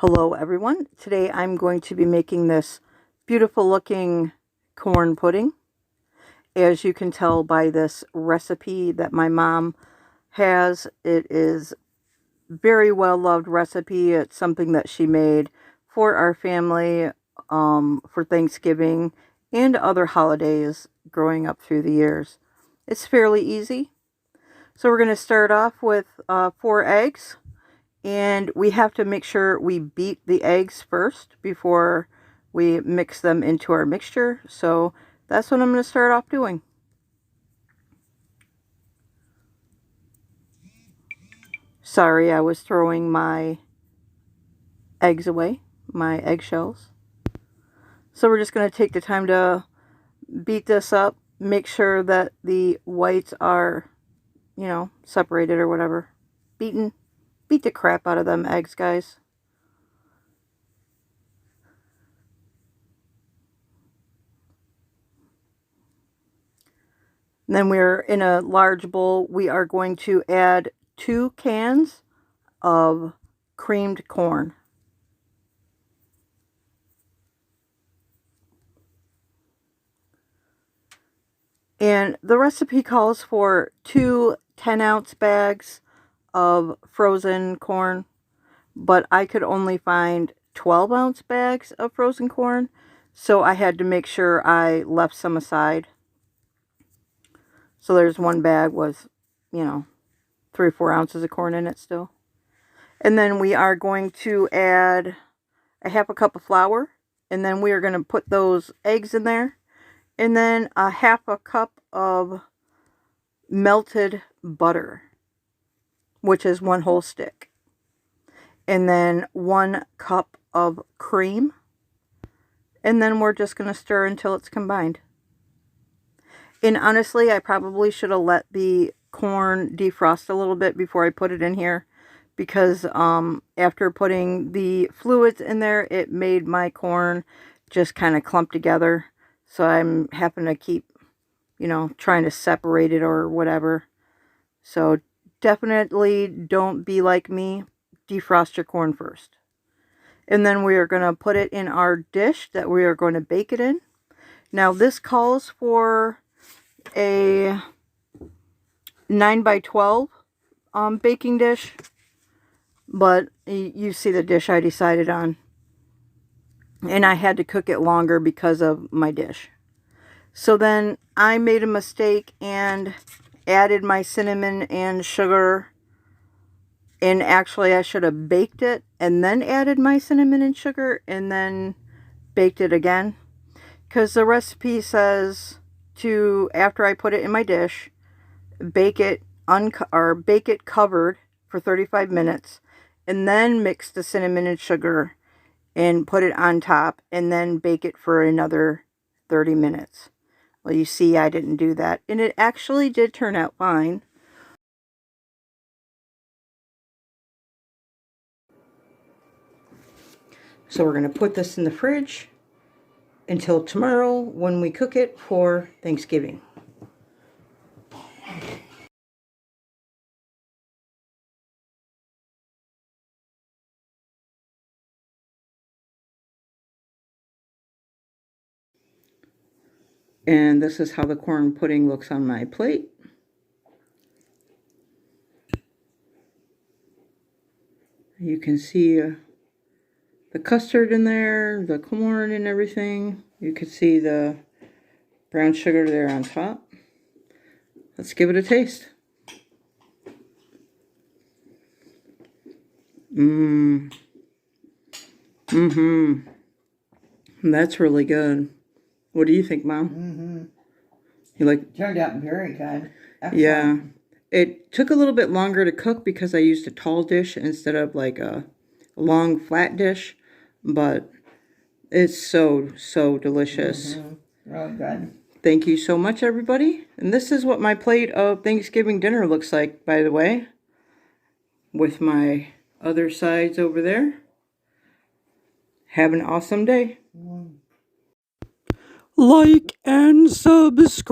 Hello everyone. Today I'm going to be making this beautiful looking corn pudding. As you can tell by this recipe that my mom has, it is very well loved recipe. It's something that she made for our family for Thanksgiving and other holidays growing up through the years. It's fairly easy. So we're going to start off with 4 eggs. And we have to make sure we beat the eggs first before we mix them into our mixture. So that's what I'm going to start off doing. Sorry, I was throwing my eggs away, my eggshells. So we're just going to take the time to beat this up. Make sure that the whites are, separated or whatever. Beaten. Beat the crap out of them eggs, guys. And then we're in a large bowl. We are going to add 2 cans of creamed corn. And the recipe calls for 2 10-ounce bags of frozen corn, but I could only find 12-ounce bags of frozen corn, so I had to make sure I left some aside. So there's one bag with, 3 or 4 ounces of corn in it still. And then we are going to add a half a cup of flour, and then we are going to put those eggs in there, and then a half a cup of melted butter, which is 1 whole stick, and then 1 cup of cream, and then we're just going to stir until it's combined. And honestly, I probably should have let the corn defrost a little bit before I put it in here, because after putting the fluids in there, it made my corn just kind of clump together. So I'm having to keep, trying to separate it or whatever. So definitely don't be like me. Defrost your corn first. And then we are going to put it in our dish that we are going to bake it in. Now this calls for a 9 by 12 baking dish, but you see the dish I decided on, and I had to cook it longer because of my dish. So then I made a mistake and added my cinnamon and sugar, and actually I should have baked it and then added my cinnamon and sugar and then baked it again, because the recipe says to, after I put it in my dish, bake it covered for 35 minutes, and then mix the cinnamon and sugar and put it on top, and then bake it for another 30 minutes. Well, you see, I didn't do that, and it actually did turn out fine. So we're going to put this in the fridge until tomorrow when we cook it for Thanksgiving. And this is how the corn pudding looks on my plate. You can see the custard in there, the corn and everything. You can see the brown sugar there on top. Let's give it a taste. That's really good. What do you think, Mom? You like? Turned out very good. Excellent. Yeah. It took a little bit longer to cook because I used a tall dish instead of like a long flat dish, but it's so delicious. Real good. Thank you so much, everybody. And this is what my plate of Thanksgiving dinner looks like, by the way, with my other sides over there. Have an awesome day. Like and subscribe.